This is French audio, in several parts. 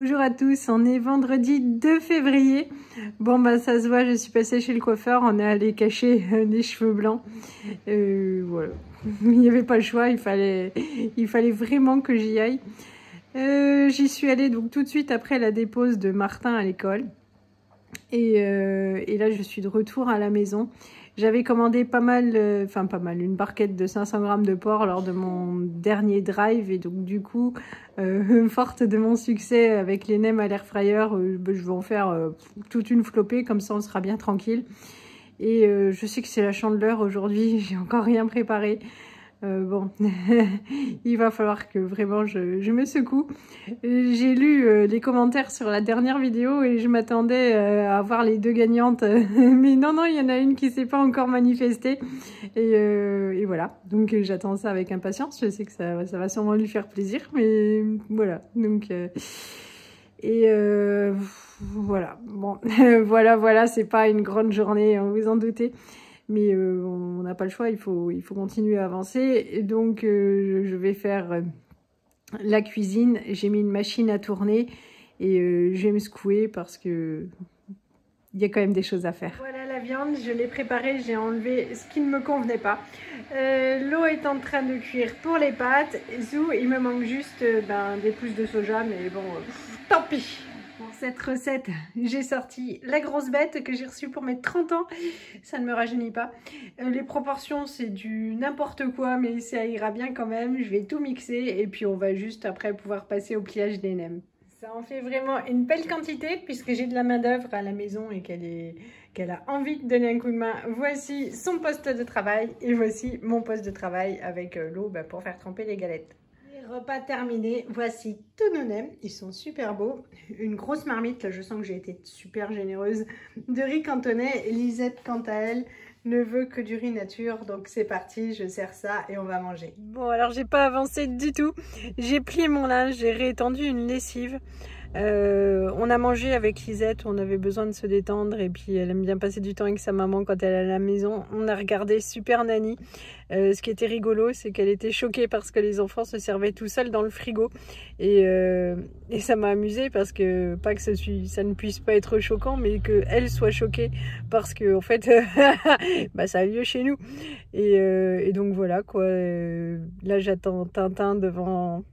Bonjour à tous, on est vendredi 2 février. Bon bah ça se voit, je suis passée chez le coiffeur, on est allé cacher les cheveux blancs. Voilà, il n'y avait pas le choix, il fallait vraiment que j'y aille. J'y suis allée donc tout de suite après la dépose de Martin à l'école. Et là je suis de retour à la maison. J'avais commandé une barquette de 500 grammes de porc lors de mon dernier drive. Et donc du coup, forte de mon succès avec les nems à l'air fryer, je vais en faire toute une flopée, comme ça on sera bien tranquille. Et je sais que c'est la chandeleur aujourd'hui, j'ai encore rien préparé. Bon, il va falloir que vraiment je me secoue. J'ai lu les commentaires sur la dernière vidéo et je m'attendais à voir les deux gagnantes. Mais non, il y en a une qui s'est pas encore manifestée. Et voilà, donc j'attends ça avec impatience. Je sais que ça va sûrement lui faire plaisir. Mais voilà, donc... voilà, bon, voilà, c'est pas une grande journée, vous en doutez. Mais on n'a pas le choix, il faut continuer à avancer. Et donc, je vais faire la cuisine. J'ai mis une machine à tourner et je vais me secouer parce que il y a quand même des choses à faire. Voilà la viande, je l'ai préparée, j'ai enlevé ce qui ne me convenait pas. L'eau est en train de cuire pour les pâtes. Zou, il me manque juste des pousses de soja, mais bon, tant pis. Pour cette recette, j'ai sorti la grosse bête que j'ai reçue pour mes 30 ans. Ça ne me rajeunit pas. Les proportions, c'est du n'importe quoi, mais ça ira bien quand même. Je vais tout mixer et puis on va juste après pouvoir passer au pliage des nems. Ça en fait vraiment une belle quantité puisque j'ai de la main d'œuvre à la maison et qu'elle a envie de donner un coup de main. Voici son poste de travail et voici mon poste de travail avec l'eau pour faire tremper les galettes. Repas terminé, voici tous nos nems, ils sont super beaux. Une grosse marmite, là je sens que j'ai été super généreuse, de riz cantonais. Lisette quant à elle ne veut que du riz nature, donc c'est parti, je sers ça et on va manger. Bon alors j'ai pas avancé du tout, j'ai plié mon linge, j'ai réétendu une lessive. On a mangé avec Lisette, on avait besoin de se détendre et puis elle aime bien passer du temps avec sa maman quand elle est à la maison. On a regardé Super Nanny. Ce qui était rigolo, c'est qu'elle était choquée parce que les enfants se servaient tout seuls dans le frigo. Et ça m'a amusée parce que, pas que ça ne puisse pas être choquant, mais qu'elle soit choquée parce que, en fait, ça a lieu chez nous. Et donc voilà, quoi. Là, j'attends Tintin devant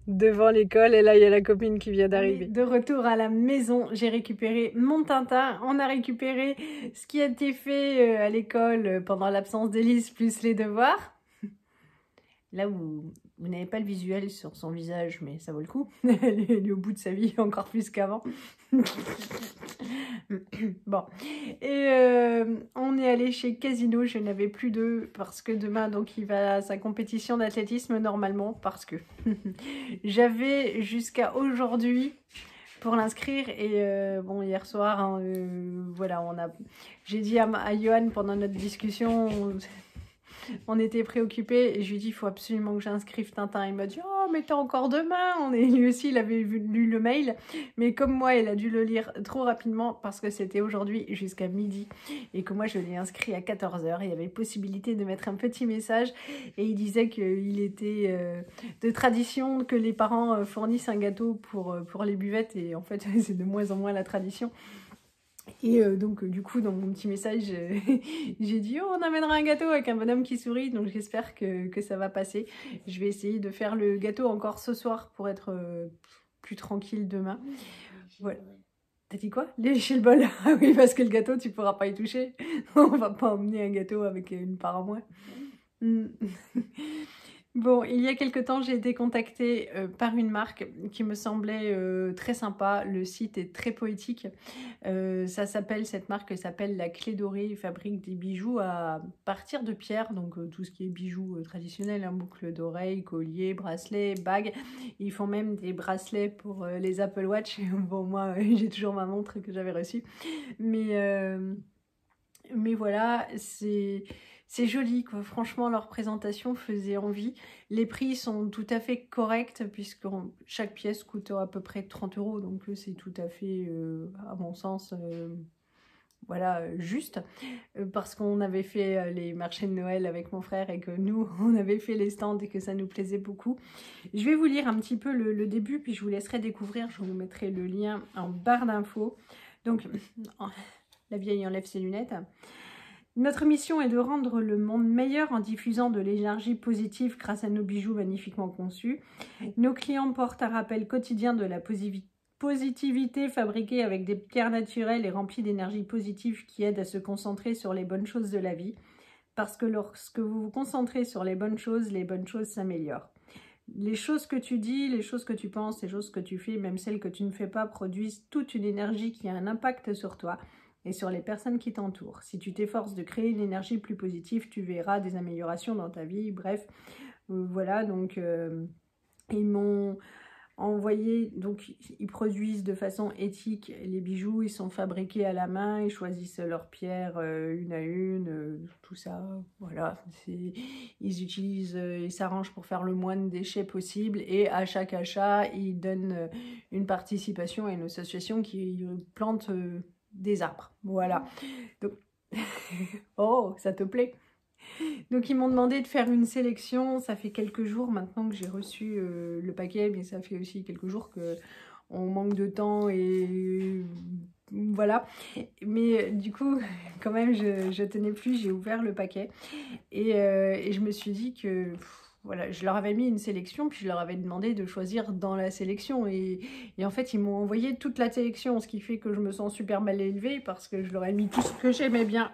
l'école et là, il y a la copine qui vient d'arriver. De retour à la maison, j'ai récupéré mon Tintin. On a récupéré ce qui a été fait à l'école pendant l'absence d'Élise plus les devoirs. Là où vous n'avez pas le visuel sur son visage, mais ça vaut le coup. Elle est au bout de sa vie, encore plus qu'avant. Bon. Et on est allé chez Casino, je n'avais plus d'eux parce que demain, donc, il va à sa compétition d'athlétisme normalement, parce que j'avais jusqu'à aujourd'hui pour l'inscrire. Et bon, hier soir, voilà, j'ai dit à Johan pendant notre discussion... On était préoccupés et je lui ai dit il faut absolument que j'inscrive Tintin. Il m'a dit oh mais t'as encore demain. Lui aussi il avait lu le mail, mais comme moi il a dû le lire trop rapidement parce que c'était aujourd'hui jusqu'à midi et que moi je l'ai inscrit à 14 h. Il y avait possibilité de mettre un petit message et il disait qu'il était de tradition que les parents fournissent un gâteau pour les buvettes et en fait c'est de moins en moins la tradition. Et donc du coup dans mon petit message j'ai dit oh, on amènera un gâteau avec un bonhomme qui sourit, donc j'espère que ça va passer. Je vais essayer de faire le gâteau encore ce soir pour être plus tranquille demain. Voilà. T'as dit quoi? Lécher le bol. Ah oui, parce que le gâteau tu pourras pas y toucher. On va pas emmener un gâteau avec une part en moins. Bon, il y a quelque temps, j'ai été contactée par une marque qui me semblait très sympa. Le site est très poétique. Cette marque s'appelle La Clé Dorée. Ils fabriquent des bijoux à partir de pierres, donc tout ce qui est bijoux traditionnels, hein, boucles d'oreilles, colliers, bracelets, bagues. Ils font même des bracelets pour les Apple Watch. Bon, moi, j'ai toujours ma montre que j'avais reçue. Mais voilà, c'est joli, quoi. Franchement, leur présentation faisait envie. Les prix sont tout à fait corrects puisque chaque pièce coûte à peu près 30 €. Donc c'est tout à fait, à mon sens, voilà, juste, parce qu'on avait fait les marchés de Noël avec mon frère et que nous, on avait fait les stands et que ça nous plaisait beaucoup. Je vais vous lire un petit peu le début, puis je vous laisserai découvrir, je vous mettrai le lien en barre d'infos. Donc, la vieille enlève ses lunettes. Notre mission est de rendre le monde meilleur en diffusant de l'énergie positive grâce à nos bijoux magnifiquement conçus. Nos clients portent un rappel quotidien de la positivité fabriquée avec des pierres naturelles et remplie d'énergie positive qui aide à se concentrer sur les bonnes choses de la vie. Parce que lorsque vous vous concentrez sur les bonnes choses s'améliorent. Les choses que tu dis, les choses que tu penses, les choses que tu fais, même celles que tu ne fais pas, produisent toute une énergie qui a un impact sur toi et sur les personnes qui t'entourent. Si tu t'efforces de créer une énergie plus positive, tu verras des améliorations dans ta vie. Bref, voilà, donc ils m'ont envoyé, donc ils produisent de façon éthique les bijoux, ils sont fabriqués à la main, ils choisissent leurs pierres une à une, tout ça, voilà, ils utilisent, ils s'arrangent pour faire le moins de déchets possible et à chaque achat, ils donnent une participation à une association qui plante des arbres, voilà. Donc, oh, ça te plaît? Donc ils m'ont demandé de faire une sélection, ça fait quelques jours maintenant que j'ai reçu le paquet, mais ça fait aussi quelques jours qu'on manque de temps et voilà. Mais du coup, quand même, je tenais plus, j'ai ouvert le paquet et je me suis dit que... Voilà, je leur avais mis une sélection, puis je leur avais demandé de choisir dans la sélection. Et en fait, ils m'ont envoyé toute la sélection, ce qui fait que je me sens super mal élevée parce que je leur ai mis tout ce que j'aimais bien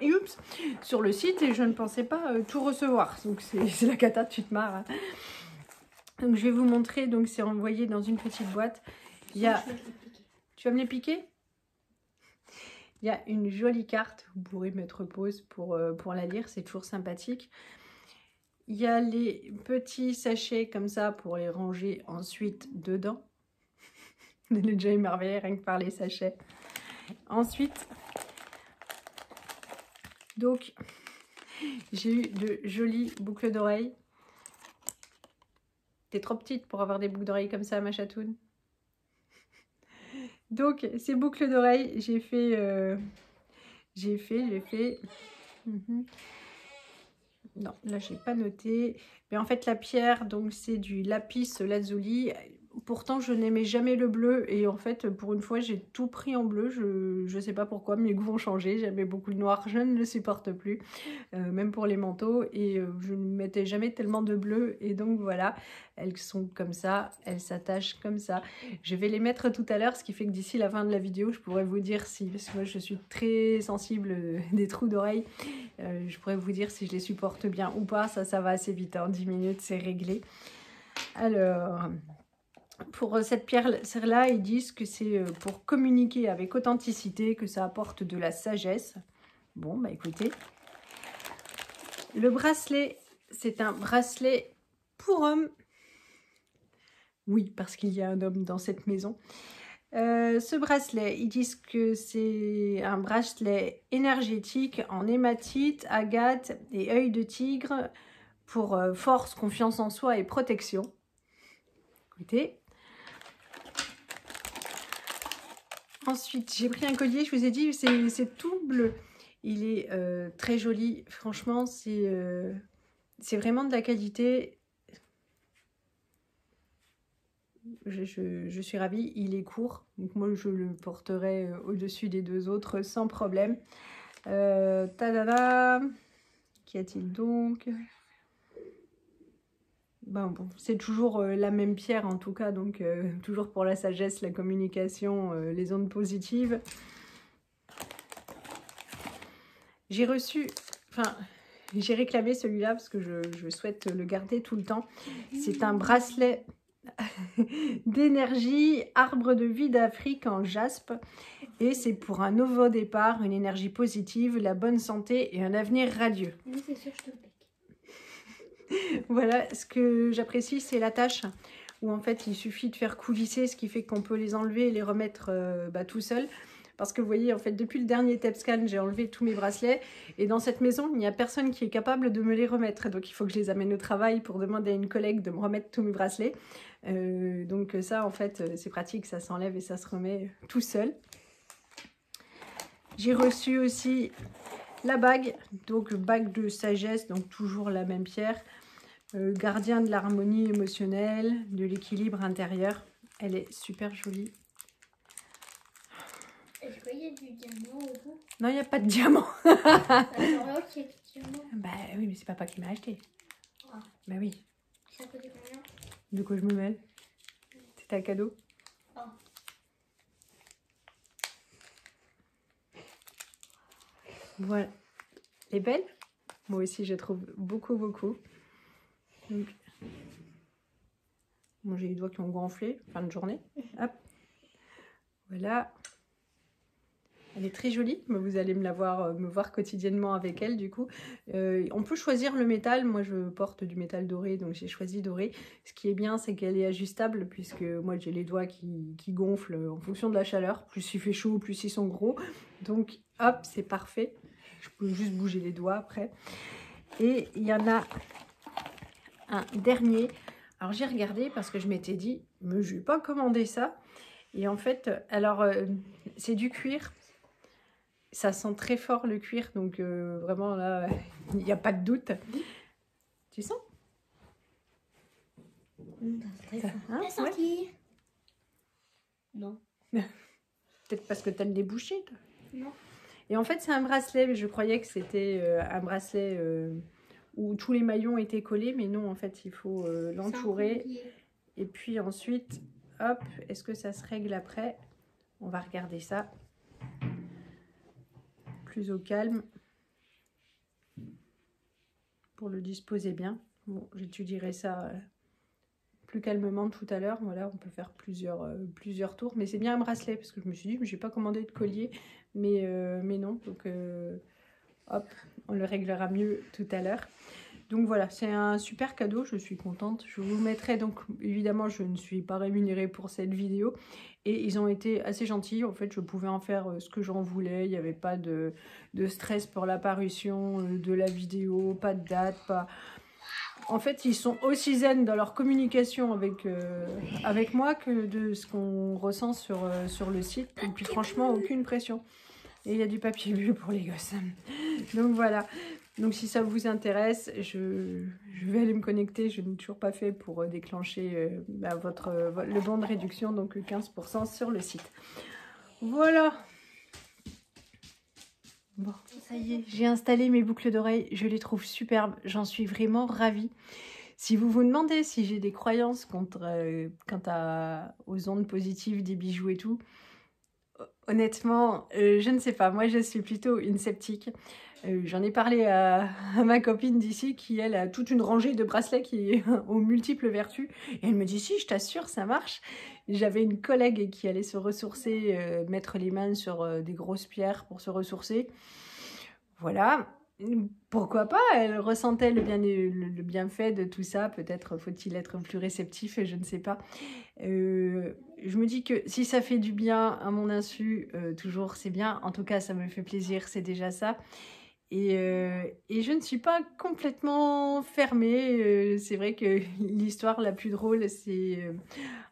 sur le site et je ne pensais pas tout recevoir. Donc, c'est la cata, tu te marres. Hein. Donc, je vais vous montrer. Donc, c'est envoyé dans une petite boîte. Il y a... Tu vas me les piquer ? Il y a une jolie carte. Vous pourrez mettre pause pour la lire. C'est toujours sympathique. Il y a les petits sachets comme ça pour les ranger ensuite dedans. On est déjà émerveillé rien que par les sachets. Ensuite, donc, j'ai eu de jolies boucles d'oreilles. T'es trop petite pour avoir des boucles d'oreilles comme ça, ma chatoune. Donc, ces boucles d'oreilles, j'ai fait... Non, là, j'ai pas noté. Mais en fait, la pierre, donc c'est du lapis lazuli. Pourtant, je n'aimais jamais le bleu. Et en fait, pour une fois, j'ai tout pris en bleu. Je sais pas pourquoi, mes goûts ont changé. J'aimais beaucoup le noir, je ne le supporte plus. Même pour les manteaux. Et je ne mettais jamais tellement de bleu. Et donc, voilà, elles sont comme ça. Elles s'attachent comme ça. Je vais les mettre tout à l'heure, ce qui fait que d'ici la fin de la vidéo, je pourrais vous dire si... Parce que moi, je suis très sensible des trous d'oreilles. Je pourrais vous dire si je les supporte bien ou pas. Ça va assez vite. En 10 minutes, c'est réglé. Alors... Pour cette pierre-là, ils disent que c'est pour communiquer avec authenticité, que ça apporte de la sagesse. Bon, bah écoutez. Le bracelet, c'est un bracelet pour homme. Oui, parce qu'il y a un homme dans cette maison. Ce bracelet, ils disent que c'est un bracelet énergétique en hématite, agate et œil de tigre pour force, confiance en soi et protection. Écoutez. Ensuite, j'ai pris un collier, je vous ai dit, c'est tout bleu. Il est très joli. Franchement, c'est vraiment de la qualité. Je suis ravie. Il est court. Donc moi, je le porterai au-dessus des deux autres sans problème. Tadada! Qu'y a-t-il donc? Bon, c'est toujours la même pierre en tout cas, donc toujours pour la sagesse, la communication, les ondes positives. J'ai reçu, enfin, j'ai réclamé celui-là parce que je souhaite le garder tout le temps. C'est un bracelet d'énergie, arbre de vie d'Afrique en jaspe. Et c'est pour un nouveau départ, une énergie positive, la bonne santé et un avenir radieux. Oui, c'est sûr, je te plaît. Voilà, ce que j'apprécie, c'est l'attache, où en fait, il suffit de faire coulisser, ce qui fait qu'on peut les enlever et les remettre tout seul. Parce que vous voyez, en fait, depuis le dernier TEPSCAN, j'ai enlevé tous mes bracelets. Et dans cette maison, il n'y a personne qui est capable de me les remettre. Donc, il faut que je les amène au travail pour demander à une collègue de me remettre tous mes bracelets. Donc ça, en fait, c'est pratique, ça s'enlève et ça se remet tout seul. J'ai reçu aussi la bague, donc bague de sagesse, donc toujours la même pierre. Gardien de l'harmonie émotionnelle, de l'équilibre intérieur. Elle est super jolie. Est-ce qu'il y a du diamant au bout? Non, il n'y a pas de diamant. Alors l'autre, il y a du diamant. Bah oui, mais c'est papa qui m'a acheté. Ah. Bah oui. Ça coûte combien? De quoi je me mêle? C'était un cadeau. Ah. Voilà. Elle est belle. Moi aussi, je trouve beaucoup, beaucoup. Donc, bon, j'ai les doigts qui ont gonflé, fin de journée. Hop. Voilà. Elle est très jolie, mais vous allez me voir quotidiennement avec elle du coup. On peut choisir le métal, moi je porte du métal doré, donc j'ai choisi doré. Ce qui est bien, c'est qu'elle est ajustable, puisque moi j'ai les doigts qui gonflent en fonction de la chaleur. Plus il fait chaud, plus ils sont gros. Donc hop, c'est parfait. Je peux juste bouger les doigts après. Et il y en a un dernier. Alors j'ai regardé parce que je m'étais dit, mais je vais pas commander ça. Et en fait, alors c'est du cuir. Ça sent très fort le cuir, donc vraiment là, il n'y a pas de doute. Tu sens? Hein, sorti. Non. Peut-être parce que tu as le nez bouché, toi. Non. Et en fait, c'est un bracelet. Je croyais que c'était un bracelet où tous les maillons étaient collés, mais non, en fait, il faut l'entourer. Et puis ensuite, hop, est-ce que ça se règle après? On va regarder ça. Plus au calme. Pour le disposer bien. Bon, j'étudierai ça plus calmement tout à l'heure. Voilà, on peut faire plusieurs tours. Mais c'est bien un bracelet, parce que je me suis dit, mais je n'ai pas commandé de collier. Mais non, donc hop, on le réglera mieux tout à l'heure. Donc voilà, c'est un super cadeau, je suis contente. Je vous mettrai donc, évidemment, je ne suis pas rémunérée pour cette vidéo. Et ils ont été assez gentils, en fait, je pouvais en faire ce que j'en voulais. Il n'y avait pas de stress pour l'apparition de la vidéo, pas de date, pas... En fait, ils sont aussi zen dans leur communication avec moi que de ce qu'on ressent sur le site. Et puis franchement, aucune pression. Et il y a du papier bulle pour les gosses. Donc voilà. Donc si ça vous intéresse, je vais aller me connecter. Je n'ai toujours pas fait pour déclencher le bon de réduction, donc 15% sur le site. Voilà. Bon, ça y est, j'ai installé mes boucles d'oreilles. Je les trouve superbes. J'en suis vraiment ravie. Si vous vous demandez si j'ai des croyances quant aux ondes positives des bijoux et tout, honnêtement, je ne sais pas. Moi, je suis plutôt une sceptique. J'en ai parlé à ma copine d'ici qui, elle, a toute une rangée de bracelets qui ont multiples vertus. Et elle me dit, si, je t'assure, ça marche. J'avais une collègue qui allait se ressourcer, mettre les mains sur des grosses pierres pour se ressourcer. Voilà. Pourquoi pas? Elle ressentait le bienfait de tout ça. Peut-être faut-il être plus réceptif, je ne sais pas. Je me dis que si ça fait du bien à mon insu, toujours c'est bien. En tout cas, ça me fait plaisir, c'est déjà ça. Et je ne suis pas complètement fermée. C'est vrai que l'histoire la plus drôle, c'est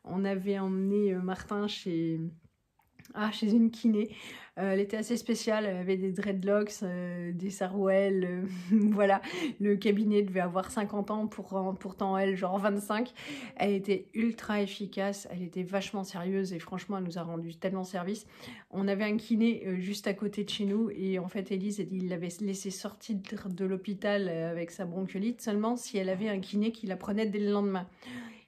on avait emmené Martin chez une kiné. Elle était assez spéciale, elle avait des dreadlocks, des sarouels, voilà. Le cabinet devait avoir 50 ans, pourtant elle, genre 25. Elle était ultra efficace, elle était vachement sérieuse et franchement, elle nous a rendu tellement service. On avait un kiné juste à côté de chez nous et en fait, Élise, il l'avait laissé sortir de l'hôpital avec sa bronchiolite seulement si elle avait un kiné qui la prenait dès le lendemain.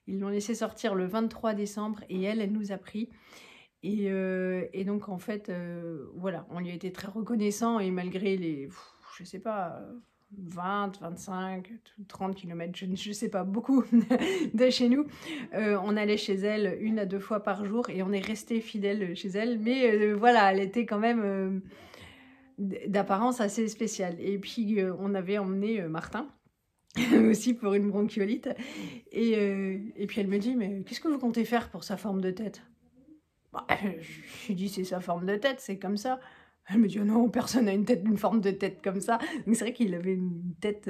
Ils l'ont laissé sortir le 23 décembre et elle nous a pris. Et donc, en fait, voilà, on lui a été très reconnaissant et malgré les, je sais pas, 20, 25, 30 km, je sais pas, beaucoup de chez nous, on allait chez elle 1 à 2 fois par jour et on est resté fidèle chez elle. Mais voilà, elle était quand même d'apparence assez spéciale. Et puis, on avait emmené Martin aussi pour une bronchiolite. Et puis, elle me dit, mais qu'est-ce que vous comptez faire pour sa forme de tête? Bah, je lui dis, c'est sa forme de tête, c'est comme ça. Elle me dit, oh non, personne n'a une forme de tête comme ça. Donc c'est vrai qu'il avait une tête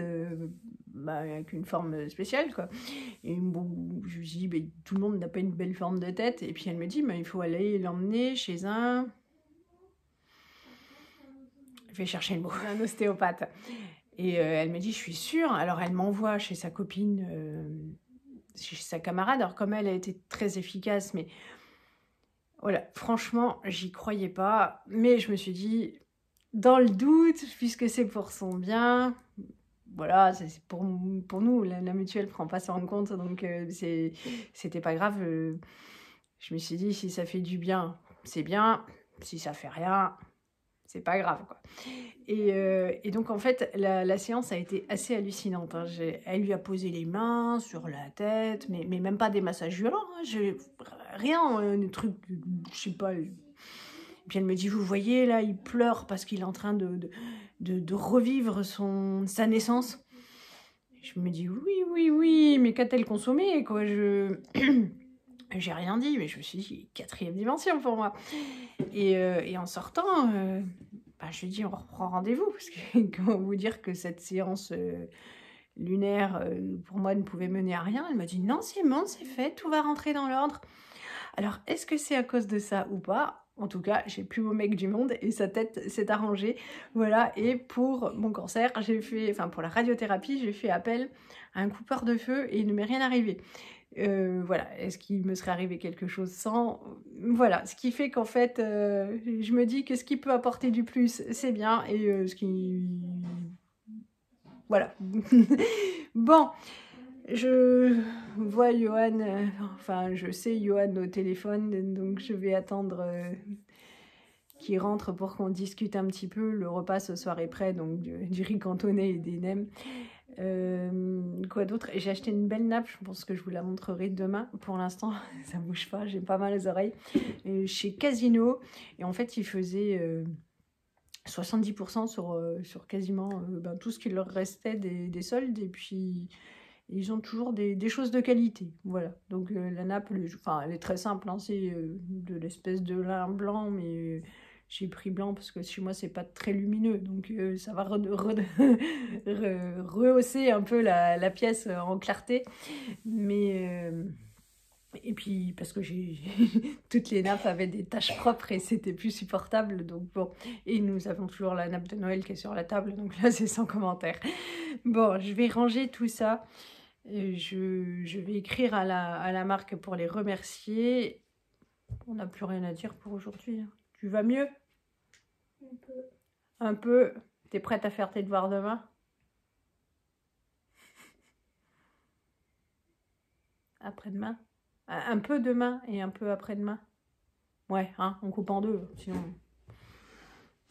avec une forme spéciale, quoi. Et bon, je lui dis, bah, tout le monde n'a pas une belle forme de tête. Et puis elle me dit, bah, il faut aller l'emmener chez un Je vais chercher le mot, un ostéopathe. Et elle me dit, je suis sûre. Alors, elle m'envoie chez sa copine, chez sa camarade. Alors, comme elle a été très efficace, mais voilà, franchement, j'y croyais pas. Mais je me suis dit, dans le doute, puisque c'est pour son bien, voilà, c'est pour nous, la mutuelle ne prend pas ça en compte, donc c'était pas grave. Je me suis dit, si ça fait du bien, c'est bien. Si ça fait rien, c'est pas grave, quoi. Et donc, en fait, la séance a été assez hallucinante. Hein. Elle lui a posé les mains sur la tête, mais même pas des massages violents. Hein. Rien, un truc, je sais pas. Et puis elle me dit, vous voyez, là, il pleure parce qu'il est en train de revivre sa naissance. Je me dis, oui, mais qu'a-t-elle consommé, quoi? J'ai rien dit, mais je me suis dit, 4e dimension pour moi. Et en sortant, je lui dis, on reprend rendez-vous, parce que comment vous dire que cette séance lunaire, pour moi, ne pouvait mener à rien. Elle m'a dit, non, c'est bon, c'est fait, tout va rentrer dans l'ordre. Alors, est-ce que c'est à cause de ça ou pas? En tout cas, j'ai le plus beau mec du monde et sa tête s'est arrangée. Voilà, et pour mon cancer, pour la radiothérapie, j'ai fait appel à un coupeur de feu et il ne m'est rien arrivé. Voilà, est-ce qu'il me serait arrivé quelque chose sans? Voilà, ce qui fait qu'en fait, je me dis que ce qui peut apporter du plus, c'est bien, et ce qui... Voilà. Bon, je vois Johan, je sais Johan au téléphone, donc je vais attendre qu'il rentre pour qu'on discute un petit peu. Le repas ce soir est prêt, donc du riz cantonné et des nems. Quoi d'autre? J'ai acheté une belle nappe, je pense que je vous la montrerai demain. Pour l'instant, ça bouge pas, j'ai pas mal aux oreilles. Chez Casino, et en fait, ils faisaient 70% sur quasiment tout ce qui leur restait des soldes, et puis ils ont toujours des choses de qualité. Voilà, donc la nappe, elle est très simple, hein, c'est de l'espèce de lin blanc, mais j'ai pris blanc parce que chez moi c'est pas très lumineux, donc ça va rehausser un peu la pièce en clarté, mais et puis parce que toutes les nappes avaient des taches propres et c'était plus supportable, donc bon. Et nous avons toujours la nappe de Noël qui est sur la table, donc là c'est sans commentaire. Bon, je vais ranger tout ça. Je vais écrire à la marque pour les remercier. On n'a plus rien à dire pour aujourd'hui. Hein. Tu vas mieux? Un peu. Un peu. T'es prête à faire tes devoirs demain? Après-demain? Un peu demain et un peu après-demain? Ouais, hein, on coupe en deux, sinon...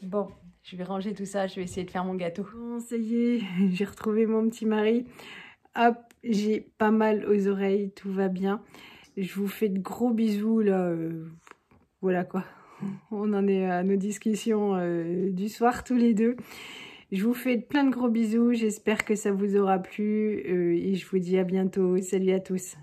Bon, je vais ranger tout ça, je vais essayer de faire mon gâteau. Bon, ça y est, j'ai retrouvé mon petit mari. Hop, j'ai pas mal aux oreilles, tout va bien. Je vous fais de gros bisous, là. Voilà, quoi. On en est à nos discussions du soir, tous les deux. Je vous fais plein de gros bisous, j'espère que ça vous aura plu. Et je vous dis à bientôt. Salut à tous.